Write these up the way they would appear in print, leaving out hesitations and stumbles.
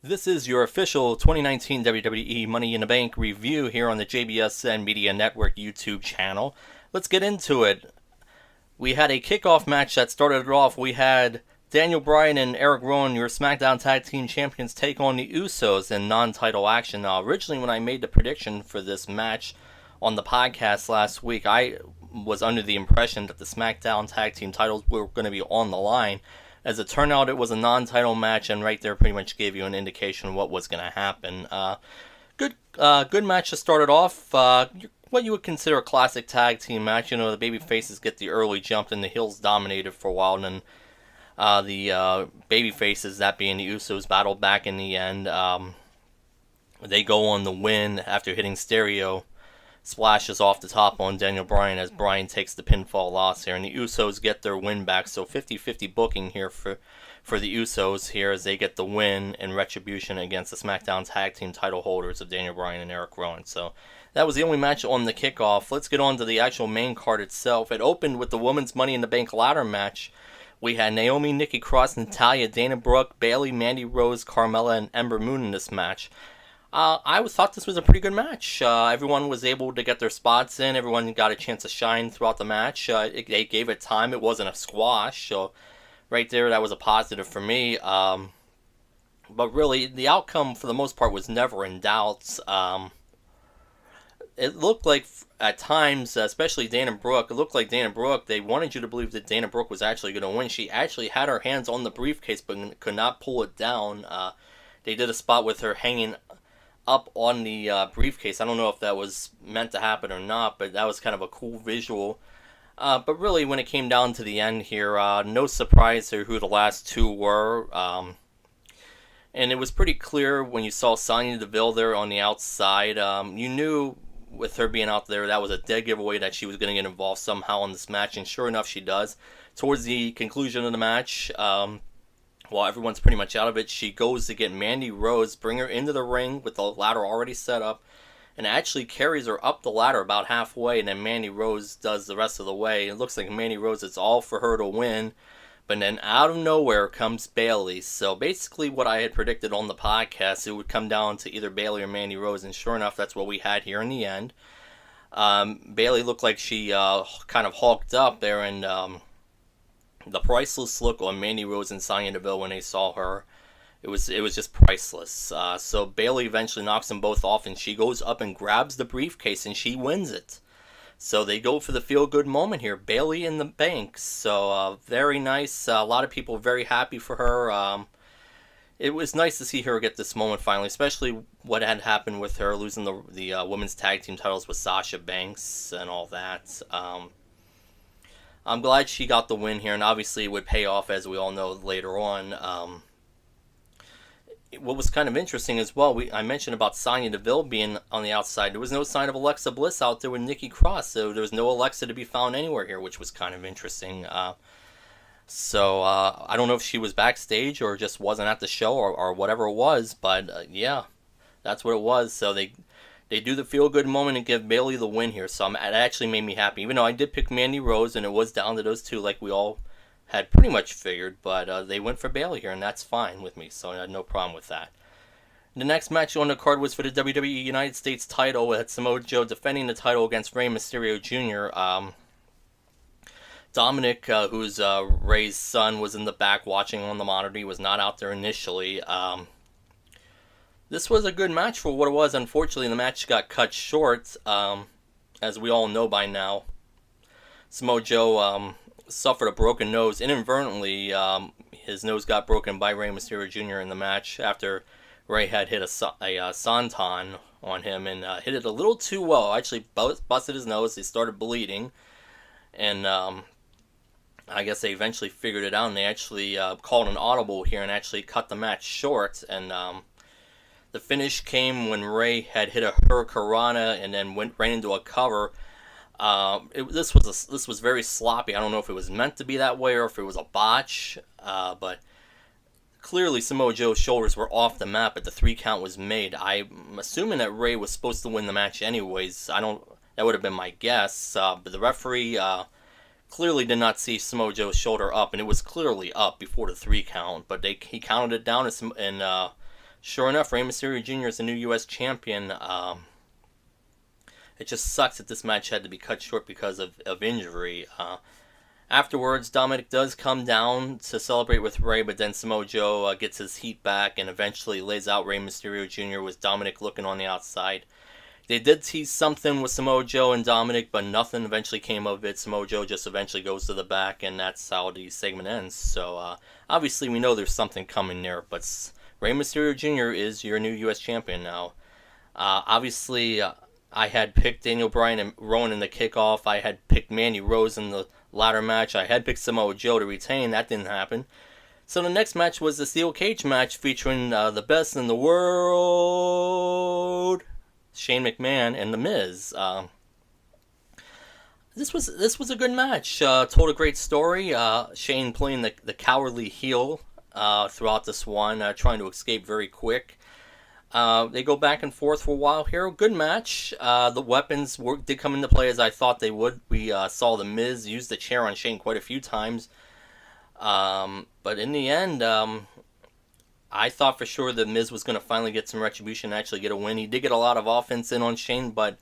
This is your official 2019 WWE Money in the Bank review here on the JBSN Media Network YouTube channel. Let's get into it. We had a kickoff match that started it off. We had Daniel Bryan and Eric Rowan, your SmackDown Tag Team Champions, take on the Usos in non-title action. Now, originally when I made the prediction for this match on the podcast last week, I was under the impression that the SmackDown Tag Team titles were going to be on the line. As it turned out, it was a non-title match, and right there pretty much gave you an indication of what was going to happen. Good match to start it off. What you would consider a classic tag team match. You know, the baby faces get the early jump, and the heels dominated for a while, and then the baby faces, that being the Usos, battled back in the end. They go on the win after hitting stereo splashes off the top on Daniel Bryan as Bryan takes the pinfall loss here, and the Usos get their win back. So 50-50 booking here for the Usos here as they get the win in retribution against the SmackDown Tag Team title holders of Daniel Bryan and Eric Rowan. So that was the only match on the kickoff. Let's get on to the actual main card itself. It opened with the Women's Money in the Bank ladder match. We had Naomi, Nikki Cross, Natalya, Dana Brooke, Bayley, Mandy Rose, Carmella, and Ember Moon in this match. I thought this was a pretty good match. Everyone was able to get their spots in. Everyone got a chance to shine throughout the match. They gave it time. It wasn't a squash. So right there, that was a positive for me. But really, the outcome for the most part was never in doubt. It looked like at times, especially Dana Brooke, they wanted you to believe that Dana Brooke was actually going to win. She actually had her hands on the briefcase but could not pull it down. They did a spot with her hanging up on the briefcase. I don't know if that was meant to happen or not, but that was kind of a cool visual. But really, when it came down to the end here, no surprise here who the last two were. And it was pretty clear when you saw Sonya Deville there on the outside. You knew with her being out there, that was a dead giveaway that she was going to get involved somehow in this match, and sure enough, she does. Towards the conclusion of the match, while everyone's pretty much out of it, she goes to get Mandy Rose, bring her into the ring with the ladder already set up, and actually carries her up the ladder about halfway, and then Mandy Rose does the rest of the way. It looks like Mandy Rose, it's all for her to win, but then out of nowhere comes Bayley. So basically what I had predicted on the podcast, it would come down to either Bayley or Mandy Rose, and sure enough, that's what we had here in the end. Bayley looked like she kind of hulked up there, and the priceless look on Mandy Rose and Sonya Deville when they saw her, it was just priceless. So Bayley eventually knocks them both off, and she goes up and grabs the briefcase, and she wins it. So they go for the feel-good moment here. Bayley in the bank. So very nice. A lot of people very happy for her. It was nice to see her get this moment finally, especially what had happened with her losing the women's tag team titles with Sasha Banks and all that. I'm glad she got the win here, and obviously it would pay off, as we all know, later on. What was kind of interesting as well, I mentioned about Sonya Deville being on the outside. There was no sign of Alexa Bliss out there with Nikki Cross, so there was no Alexa to be found anywhere here, which was kind of interesting. So I don't know if she was backstage or just wasn't at the show or whatever it was, but yeah, that's what it was. So they do the feel-good moment and give Bayley the win here. So it actually made me happy. Even though I did pick Mandy Rose, and it was down to those two like we all had pretty much figured. But they went for Bayley here, and that's fine with me. So I had no problem with that. The next match on the card was for the WWE United States title. We had Samoa Joe defending the title against Rey Mysterio Jr. Dominic, who's Rey's son, was in the back watching on the monitor. He was not out there initially. This was a good match for what it was. Unfortunately, the match got cut short, as we all know by now. Samoa Joe suffered a broken nose. Inadvertently, his nose got broken by Rey Mysterio Jr. in the match after Rey had hit a senton on him and hit it a little too well. Actually busted his nose. He started bleeding. And I guess they eventually figured it out, and they actually called an audible here and actually cut the match short. And the finish came when Rey had hit a hurricanrana and then ran into a cover. This was very sloppy. I don't know if it was meant to be that way or if it was a botch, but clearly Samoa Joe's shoulders were off the mat, but the 3 count was made. I'm assuming that Rey was supposed to win the match anyways. That would have been my guess, but the referee clearly did not see Samoa Joe's shoulder up, and it was clearly up before the 3 count, but he counted it down, and Sure enough, Rey Mysterio Jr. is the new U.S. champion. It just sucks that this match had to be cut short because of injury. Afterwards, Dominic does come down to celebrate with Rey, but then Samoa Joe gets his heat back and eventually lays out Rey Mysterio Jr. with Dominic looking on the outside. They did tease something with Samoa Joe and Dominic, but nothing eventually came of it. Samoa Joe just eventually goes to the back, and that's how the segment ends. So, obviously, we know there's something coming there, but Rey Mysterio Jr. is your new U.S. champion now. Obviously, I had picked Daniel Bryan and Rowan in the kickoff. I had picked Mandy Rose in the ladder match. I had picked Samoa Joe to retain. That didn't happen. So the next match was the steel cage match featuring the best in the world, Shane McMahon and The Miz. This was a good match. Told a great story. Shane playing the cowardly heel throughout this one, trying to escape very quick. They go back and forth for a while here. Good match. The weapons did come into play as I thought they would. We saw The Miz use the chair on Shane quite a few times. But in the end, I thought for sure The Miz was going to finally get some retribution and actually get a win. He did get a lot of offense in on Shane, but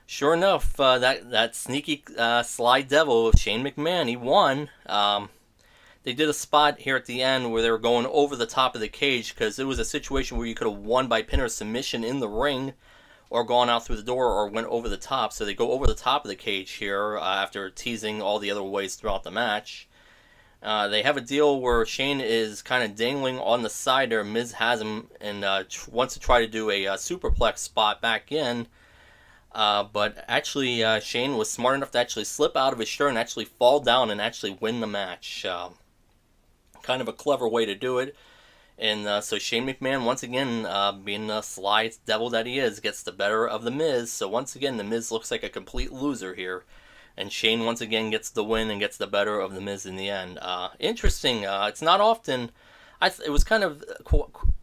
sure enough, that sneaky sly devil, Shane McMahon, he won. They did a spot here at the end where they were going over the top of the cage because it was a situation where you could have won by pin or submission in the ring or gone out through the door or went over the top. So they go over the top of the cage here after teasing all the other ways throughout the match. They have a deal where Shane is kind of dangling on the side there. Miz has him and wants to try to do a superplex spot back in. But actually, Shane was smart enough to actually slip out of his shirt and actually fall down and actually win the match. Kind of a clever way to do it. And so Shane McMahon, once again, being the sly devil that he is, gets the better of The Miz. So once again, The Miz looks like a complete loser here. And Shane once again gets the win and gets the better of The Miz in the end. Interesting. It's not often. It was kind of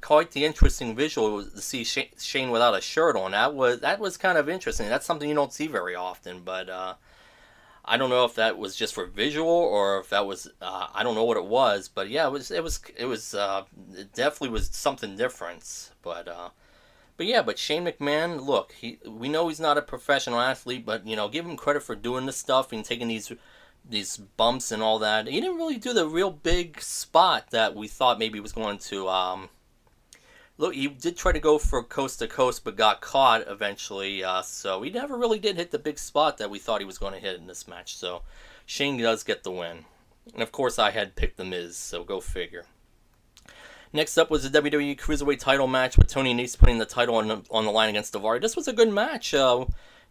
quite the interesting visual to see Shane without a shirt on. That was kind of interesting. That's something you don't see very often. But I don't know if that was just for visual or if that was I don't know what it was. But yeah, it definitely was something different. But Shane McMahon, look, we know he's not a professional athlete, but give him credit for doing this stuff and taking these bumps and all that. He didn't really do the real big spot that we thought maybe he was going to. Look, he did try to go for coast to coast, but got caught eventually. So he never really did hit the big spot that we thought he was going to hit in this match. So Shane does get the win. And of course, I had picked The Miz, so go figure. Next up was the WWE Cruiserweight title match with Tony Nese putting the title on the line against Daivari. This was a good match.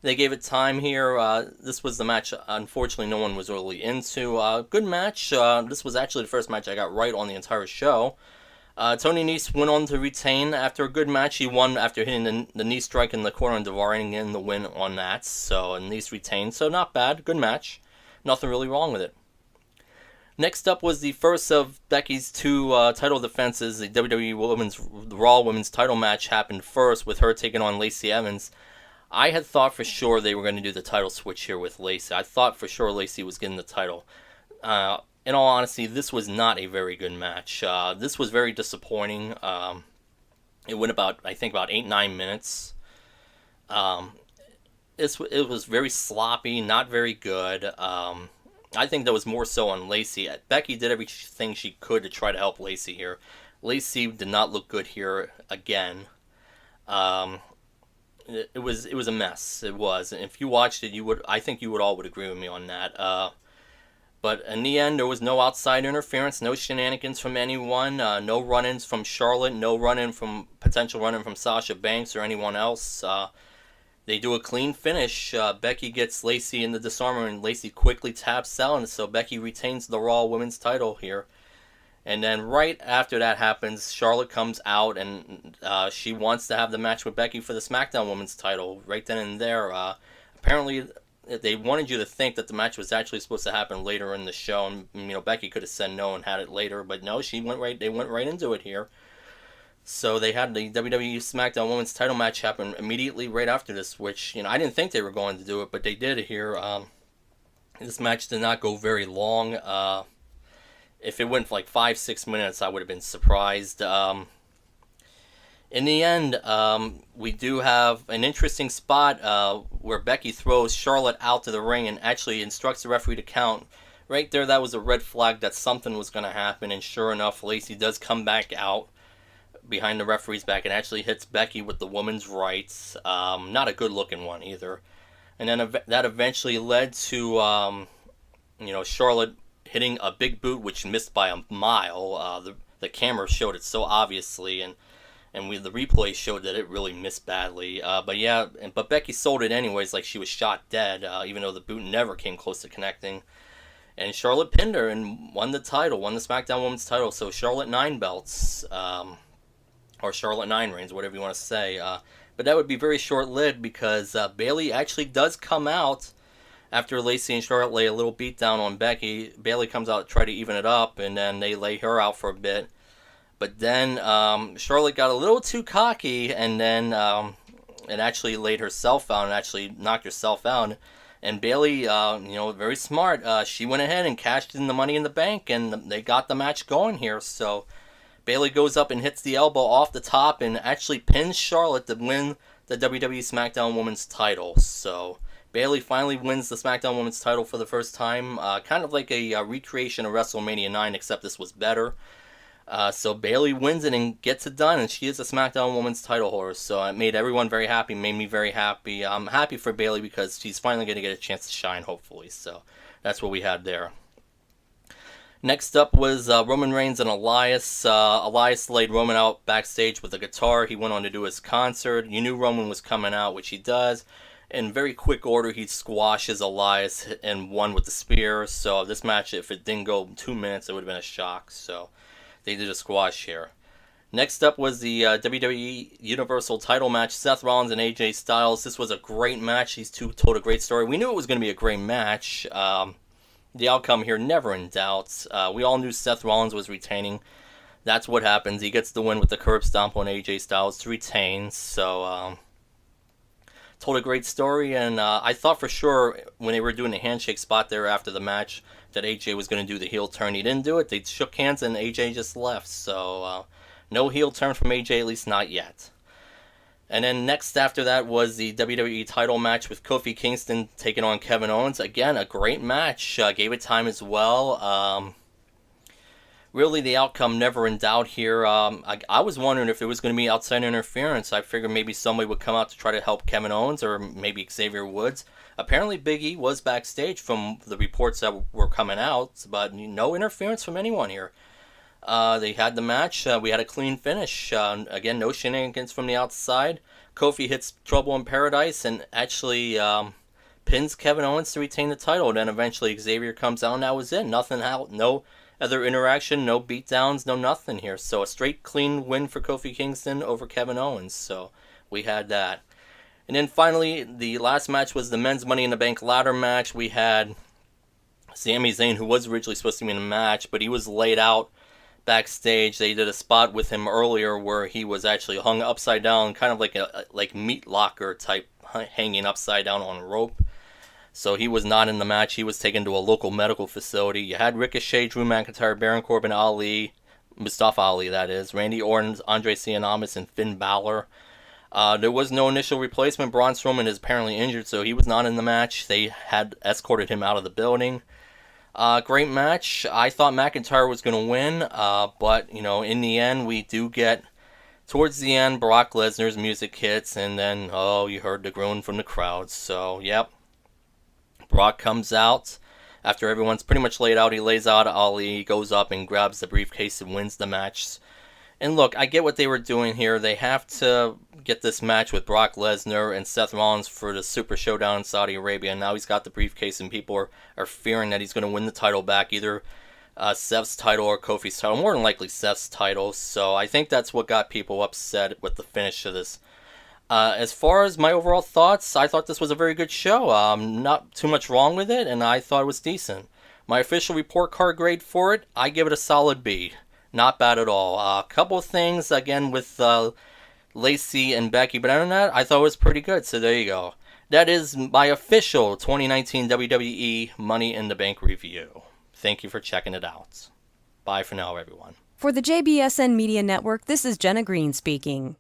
They gave it time here. This was the match, unfortunately, no one was really into. Good match. This was actually the first match I got right on the entire show. Tony Nese went on to retain after a good match. He won after hitting the knee strike in the corner and Daivari and getting the win on that. So Nese retained. So not bad. Good match. Nothing really wrong with it. Next up was the first of Becky's two title defenses. The WWE Raw Women's title match happened first with her taking on Lacey Evans. I had thought for sure they were going to do the title switch here with Lacey. I thought for sure Lacey was getting the title. In all honesty, this was not a very good match. This was very disappointing. It went about 8-9 minutes. It was very sloppy, not very good. I think that was more so on Lacey. Becky did everything she could to try to help Lacey here. Lacey did not look good here again. It was a mess. It was. And if you watched it, I think you would all agree with me on that. But in the end, there was no outside interference, no shenanigans from anyone, no run-ins from Charlotte, no potential run-in from Sasha Banks or anyone else. They do a clean finish. Becky gets Lacey in the disarmer, and Lacey quickly taps out, and so Becky retains the Raw Women's title here. And then right after that happens, Charlotte comes out, and she wants to have the match with Becky for the SmackDown Women's title right then and there. Apparently, they wanted you to think that the match was actually supposed to happen later in the show, and Becky could have said no and had it later, but no, they went right into it here. So they had the WWE SmackDown Women's title match happen immediately right after this, which, I didn't think they were going to do it, but they did it here. This match did not go very long. If it went for 5-6 minutes, I would have been surprised. In the end, we do have an interesting spot where Becky throws Charlotte out to the ring and actually instructs the referee to count. Right there, that was a red flag that something was going to happen, and sure enough, Lacey does come back out behind the referee's back and actually hits Becky with the woman's rights. Not a good looking one either. And then that eventually led to Charlotte hitting a big boot, which missed by a mile. The camera showed it so obviously, and the replay showed that it really missed badly. But Becky sold it anyways, like she was shot dead, even though the boot never came close to connecting. And Charlotte pinned her and won the title, won the SmackDown Women's title. So Charlotte 9 belts, or Charlotte 9 reigns, whatever you want to say. But that would be very short-lived because Bayley actually does come out after Lacey and Charlotte lay a little beat down on Becky. Bayley comes out to try to even it up, and then they lay her out for a bit. But then Charlotte got a little too cocky, and then and actually laid herself out and actually knocked herself out. And Bayley, very smart. She went ahead and cashed in the Money in the Bank, and they got the match going here. So Bayley goes up and hits the elbow off the top and actually pins Charlotte to win the WWE SmackDown Women's title. So Bayley finally wins the SmackDown Women's title for the first time. Kind of like a recreation of WrestleMania 9, except this was better. So Bayley wins it and gets it done, and she is a SmackDown Women's title holder. So it made everyone very happy, made me very happy. I'm happy for Bayley because she's finally going to get a chance to shine, hopefully. So that's what we had there. Next up was Roman Reigns and Elias. Elias laid Roman out backstage with a guitar. He went on to do his concert. You knew Roman was coming out, which he does. In very quick order, he squashes Elias and won with the spear. So this match, if it didn't go 2 minutes, it would have been a shock. So they did a squash here. Next up was the WWE Universal title match, Seth Rollins and AJ Styles. This was a great match. These two told a great story. We knew it was going to be a great match. The outcome here, never in doubt. We all knew Seth Rollins was retaining. That's what happens. He gets the win with the curb stomp on AJ Styles to retain. So, told a great story, and I thought for sure when they were doing the handshake spot there after the match that AJ was going to do the heel turn. He didn't do it. They shook hands, and AJ just left. So, no heel turn from AJ, at least not yet. And then next after that was the WWE title match with Kofi Kingston taking on Kevin Owens. Again, a great match. Gave it time as well. Really, the outcome never in doubt here. I was wondering if it was going to be outside interference. I figured maybe somebody would come out to try to help Kevin Owens or maybe Xavier Woods. Apparently, Big E was backstage from the reports that were coming out, but no interference from anyone here. They had the match. We had a clean finish. Again, no shenanigans from the outside. Kofi hits Trouble in Paradise and actually pins Kevin Owens to retain the title. And then eventually Xavier comes out and that was it. Nothing out. No other interaction. No beatdowns. No nothing here. So a straight clean win for Kofi Kingston over Kevin Owens. So we had that. And then finally, the last match was the men's Money in the Bank ladder match. We had Sami Zayn, who was originally supposed to be in the match, but he was laid out backstage. They did a spot with him earlier where he was actually hung upside down, kind of like a meat locker type, hanging upside down on a rope. So he was not in the match. He was taken to a local medical facility. You had Ricochet, Drew McIntyre, Baron Corbin, Ali, Mustafa Ali, that is, Randy Orton, Andre Cien and Finn Balor. There was no initial replacement. Braun Strowman is apparently injured, so he was not in the match. They had escorted him out of the building. Great match. I thought McIntyre was going to win, but, in the end, we do get, towards the end, Brock Lesnar's music hits, and then, you heard the groan from the crowd. So, yep. Brock comes out. After everyone's pretty much laid out, he lays out Ali, goes up and grabs the briefcase and wins the match. And look, I get what they were doing here. They have to get this match with Brock Lesnar and Seth Rollins for the Super Showdown in Saudi Arabia. And now he's got the briefcase and people are fearing that he's going to win the title back, either Seth's title or Kofi's title. More than likely Seth's title. So I think that's what got people upset with the finish of this. As far as my overall thoughts, I thought this was a very good show. Not too much wrong with it, and I thought it was decent. My official report card grade for it, I give it a solid B. Not bad at all. A couple of things, again, with Lacey and Becky, but other than that, I thought it was pretty good, so there you go. That is my official 2019 WWE Money in the Bank review. Thank you for checking it out. Bye for now, everyone. For the JBSN Media Network, this is Jenna Green speaking.